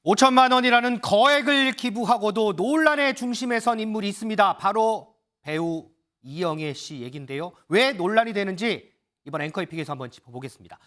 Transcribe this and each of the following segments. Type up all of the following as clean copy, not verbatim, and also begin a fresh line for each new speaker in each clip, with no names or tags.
5천만 원이라는 거액을 기부하고도 논란의 중심에 선 인물이 있습니다. 바로 배우 이영애 씨 얘긴데요. 왜 논란이 되는지 이번 앵커에픽에서 한번 짚어보겠습니다.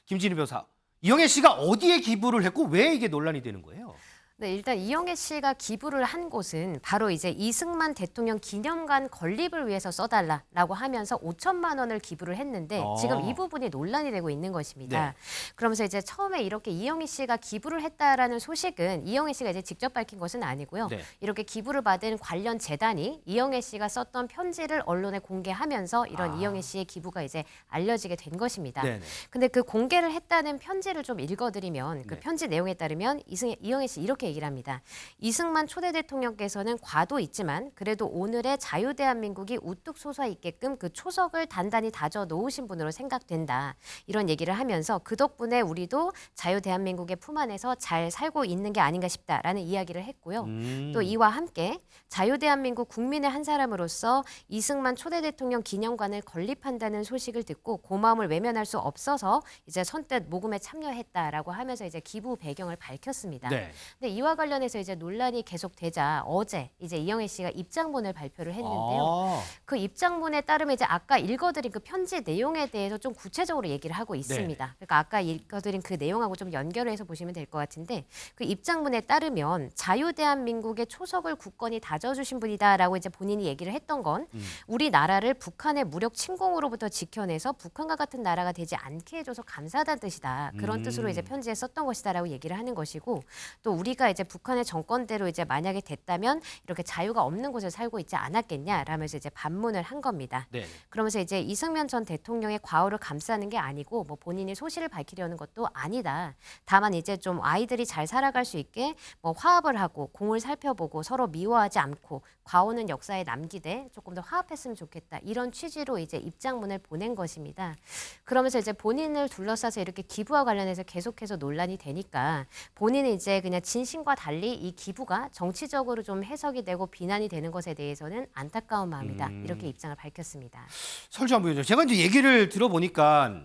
김진우 변호사, 이영애 씨가 어디에 기부를 했고 왜 이게 논란이 되는 거예요?
네, 일단 이영애 씨가 기부를 한 곳은 바로 이제 이승만 대통령 기념관 건립을 위해서 써달라라고 하면서 5천만 원을 기부를 했는데 지금 이 부분이 논란이 되고 있는 것입니다.
네.
그러면서 이제 처음에 이렇게 이영애 씨가 기부를 했다라는 소식은 이영애 씨가 이제 직접 밝힌 것은 아니고요.
네.
이렇게 기부를 받은 관련 재단이 이영애 씨가 썼던 편지를 언론에 공개하면서 이런 이영애 씨의 기부가 이제 알려지게 된 것입니다.
네네.
근데 그 공개를 했다는 편지를 좀 읽어드리면 그
네.
편지 내용에 따르면 이영애 씨 이렇게 얘기를 합니다. 이승만 초대 대통령께서는 과도 있지만 그래도 오늘의 자유대한민국이 우뚝 솟아 있게끔 그 초석을 단단히 다져 놓으신 분으로 생각된다. 이런 얘기를 하면서 그 덕분에 우리도 자유대한민국의 품 안에서 잘 살고 있는 게 아닌가 싶다라는 이야기를 했고요. 또 이와 함께 자유대한민국 국민의 한 사람으로서 이승만 초대 대통령 기념관을 건립한다는 소식을 듣고 고마움을 외면할 수 없어서 이제 선뜻 모금에 참여했다라고 하면서 이제 기부 배경을 밝혔습니다.
네.
근데 이와 관련해서 이제 논란이 계속되자 어제 이제 이영애 씨가 입장문을 발표를 했는데요. 그 입장문에 따르면 이제 아까 읽어드린 그 편지 내용에 대해서 좀 구체적으로 얘기를 하고 있습니다. 그러니까 아까 읽어드린 그 내용하고 좀 연결을 해서 보시면 될 것 같은데 그 입장문에 따르면 자유대한민국의 초석을 굳건히 다져주신 분이다라고 이제 본인이 얘기를 했던 건 우리나라를 북한의 무력 침공으로부터 지켜내서 북한과 같은 나라가 되지 않게 해줘서 감사하다는 뜻이다. 그런 뜻으로 이제 편지에 썼던 것이다라고 얘기를 하는 것이고 또 우리가 이제 북한의 정권대로 이제 만약에 됐다면 이렇게 자유가 없는 곳에 살고 있지 않았겠냐라면서 이제 반문을 한 겁니다.
네.
그러면서 이제 이승만 전 대통령의 과오를 감싸는 게 아니고 뭐 본인이 소실을 밝히려는 것도 아니다. 다만 이제 좀 아이들이 잘 살아갈 수 있게 뭐 화합을 하고 공을 살펴보고 서로 미워하지 않고 과오는 역사에 남기되 조금 더 화합했으면 좋겠다. 이런 취지로 이제 입장문을 보낸 것입니다. 그러면서 이제 본인을 둘러싸서 이렇게 기부와 관련해서 계속해서 논란이 되니까 본인은 이제 그냥 진심과 달리 이 기부가 정치적으로 좀 해석이 되고 비난이 되는 것에 대해서는 안타까운 마음이다. 이렇게 입장을 밝혔습니다.
설주 한번 보여줘. 제가 이제 얘기를 들어보니까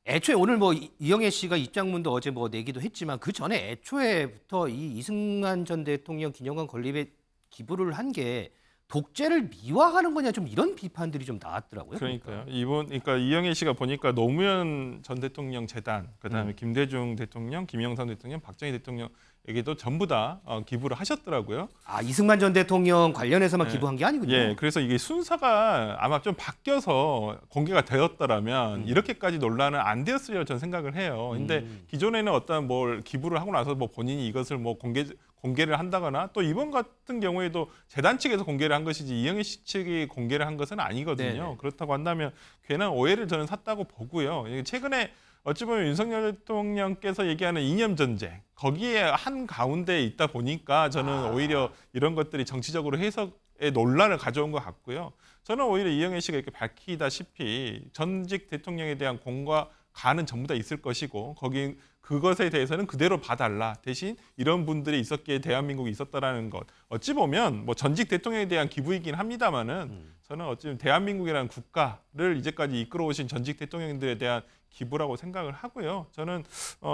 애초에 오늘 뭐 이영애 씨가 입장문도 어제 뭐 내기도 했지만 그 전에 애초에부터 이 이승만 전 대통령 기념관 건립에 기부를 한 게 독재를 미화하는 거냐 좀 이런 비판들이 좀 나왔더라고요.
그러니까요. 그러니까 이영애 씨가 보니까 노무현 전 대통령 재단, 그다음에 김대중 대통령, 김영삼 대통령, 박정희 대통령에게도 전부 다 기부를 하셨더라고요.
아, 이승만 전 대통령 관련해서만
네.
기부한 게 아니군요.
예, 그래서 이게 순서가 아마 좀 바뀌어서 공개가 되었더라면 이렇게까지 논란은 안 되었으리라고 저는 생각을 해요. 근데 기존에는 어떤 뭘 기부를 하고 나서 뭐 본인이 이것을 뭐 공개를 한다거나 또 이번 같은 경우에도 재단 측에서 공개를 한 것이지 이영애 씨 측이 공개를 한 것은 아니거든요.
네네.
그렇다고 한다면 괜한 오해를 저는 샀다고 보고요. 최근에 어찌 보면 윤석열 대통령께서 얘기하는 이념 전쟁 거기에 한 가운데 있다 보니까 저는 오히려 이런 것들이 정치적으로 해석의 논란을 가져온 것 같고요. 저는 오히려 이영애 씨가 이렇게 밝히다시피 전직 대통령에 대한 공과 가는 전부 다 있을 것이고 거기 그것에 대해서는 그대로 봐달라. 대신 이런 분들이 있었기에 대한민국이 있었다라는 것. 어찌 보면 뭐 전직 대통령에 대한 기부이긴 합니다만은 저는 어찌 보면 대한민국이라는 국가를 이제까지 이끌어오신 전직 대통령들에 대한 기부라고 생각을 하고요. 저는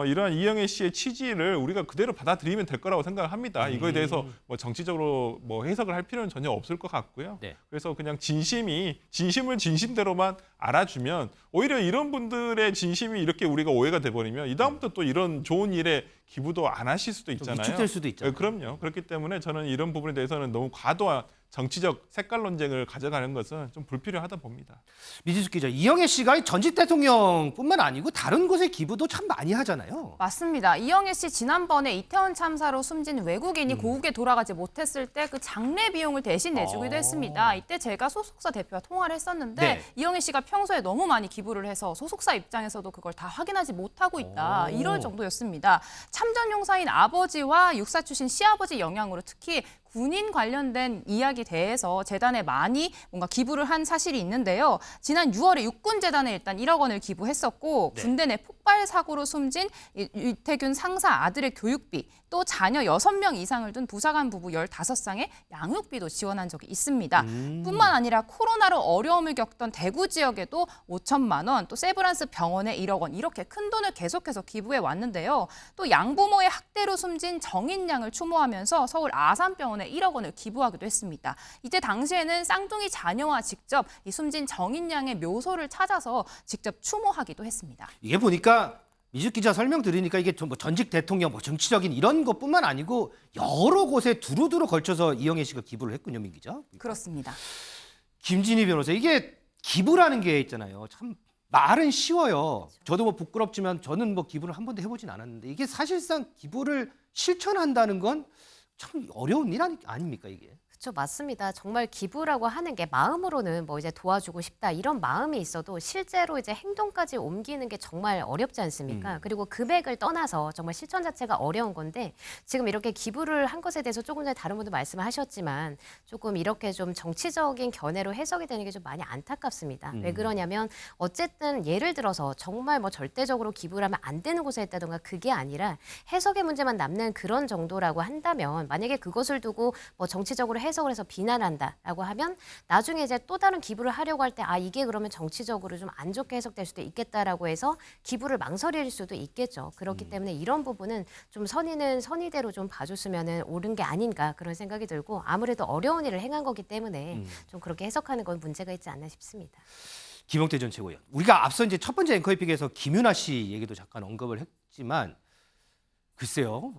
이러한 이영애 씨의 취지를 우리가 그대로 받아들이면 될 거라고 생각을 합니다. 이거에 대해서 뭐 정치적으로 뭐 해석을 할 필요는 전혀 없을 것 같고요.
네.
그래서 그냥 진심을 진심대로만 알아주면 오히려 이런 분들의 진심이 이렇게 우리가 오해가 돼버리면 이다음부터 또 이런 좋은 일에 기부도 안 하실 수도 있잖아요.
위축될 수도 있잖아요.
그럼요. 그렇기 때문에 저는 이런 부분에 대해서는 너무 과도한 정치적 색깔 논쟁을 가져가는 것은 좀 불필요하다 봅니다.
미지숙 기자, 이영애 씨가 전직 대통령뿐만 아니고 다른 곳에 기부도 참 많이 하잖아요.
맞습니다. 이영애 씨 지난번에 이태원 참사로 숨진 외국인이 고국에 돌아가지 못했을 때 그 장례 비용을 대신 내주기도 했습니다. 이때 제가 소속사 대표와 통화를 했었는데
네.
이영애 씨가 평소에 너무 많이 기부를 해서 소속사 입장에서도 그걸 다 확인하지 못하고 있다. 이럴 정도였습니다. 참전 용사인 아버지와 육사 출신 시아버지 영향으로 특히 군인 관련된 이야기 대해서 재단에 많이 뭔가 기부를 한 사실이 있는데요. 지난 6월에 육군재단에 일단 1억 원을 기부했었고
네.
군대 내 폭발 사고로 숨진 유태균 상사 아들의 교육비, 또 자녀 6명 이상을 둔 부사관 부부 15쌍의 양육비도 지원한 적이 있습니다. 뿐만 아니라 코로나로 어려움을 겪던 대구 지역에도 5천만 원, 또 세브란스 병원에 1억 원 이렇게 큰 돈을 계속해서 기부해 왔는데요. 또 양부모의 학대로 숨진 정인양을 추모하면서 서울 아산병원에 1억 원을 기부하기도 했습니다. 이때 당시에는 쌍둥이 자녀와 직접 이 숨진 정인양의 묘소를 찾아서 직접 추모하기도 했습니다.
이게 보니까 미주 기자 설명 들으니까 이게 뭐 전직 대통령, 뭐 정치적인 이런 것뿐만 아니고 여러 곳에 두루두루 걸쳐서 이영애 씨가 기부를 했군요, 민 기자.
그렇습니다.
김진희 변호사, 이게 기부라는 게 있잖아요. 참 말은 쉬워요. 저도 뭐 부끄럽지만 저는 뭐 기부를 한 번도 해보진 않았는데 이게 사실상 기부를 실천한다는 건 참 어려운 일 아닙니까 이게?
그렇죠, 맞습니다. 정말 기부라고 하는 게 마음으로는 뭐 이제 도와주고 싶다 이런 마음이 있어도 실제로 이제 행동까지 옮기는 게 정말 어렵지 않습니까? 그리고 금액을 떠나서 정말 실천 자체가 어려운 건데 지금 이렇게 기부를 한 것에 대해서 조금 전에 다른 분도 말씀하셨지만 조금 이렇게 좀 정치적인 견해로 해석이 되는 게 좀 많이 안타깝습니다. 왜 그러냐면 어쨌든 예를 들어서 정말 뭐 절대적으로 기부를 하면 안 되는 곳에 있다던가 그게 아니라 해석의 문제만 남는 그런 정도라고 한다면 만약에 그것을 두고 뭐 정치적으로 해석을 해서 비난한다라고 하면 나중에 이제 또 다른 기부를 하려고 할 때 아 이게 그러면 정치적으로 좀 안 좋게 해석될 수도 있겠다라고 해서 기부를 망설일 수도 있겠죠. 그렇기 때문에 이런 부분은 좀 선의는 선의대로 좀 봐줬으면 옳은 게 아닌가 그런 생각이 들고 아무래도 어려운 일을 행한 거기 때문에 좀 그렇게 해석하는 건 문제가 있지 않나 싶습니다.
김용태 전 최고위원. 우리가 앞서 이제 첫 번째 앵커이픽에서 김윤아 씨 얘기도 잠깐 언급을 했지만 글쎄요.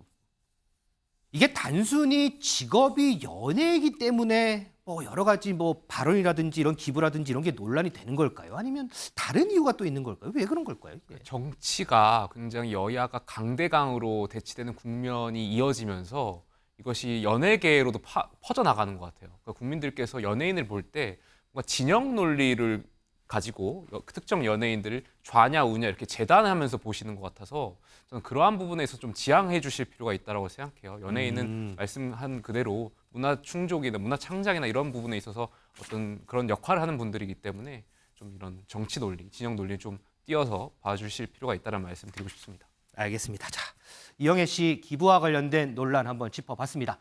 이게 단순히 직업이 연예이기 때문에 뭐 여러 가지 뭐 발언이라든지 이런 기부라든지 이런 게 논란이 되는 걸까요? 아니면 다른 이유가 또 있는 걸까요? 왜 그런 걸까요? 이게?
정치가 굉장히 여야가 강대강으로 대치되는 국면이 이어지면서 이것이 연예계로도 퍼져나가는 것 같아요. 그러니까 국민들께서 연예인을 볼 때 뭔가 진영 논리를 가지고 특정 연예인들을 좌냐 우냐 이렇게 재단하면서 보시는 것 같아서 저는 그러한 부분에서 좀 지양해 주실 필요가 있다고 생각해요. 연예인은 말씀한 그대로 문화 충족이나 문화 창작이나 이런 부분에 있어서 어떤 그런 역할을 하는 분들이기 때문에 좀 이런 정치 논리, 진영 논리를 좀 띄어서 봐주실 필요가 있다는 말씀 드리고 싶습니다.
알겠습니다. 자, 이영애 씨 기부와 관련된 논란 한번 짚어봤습니다.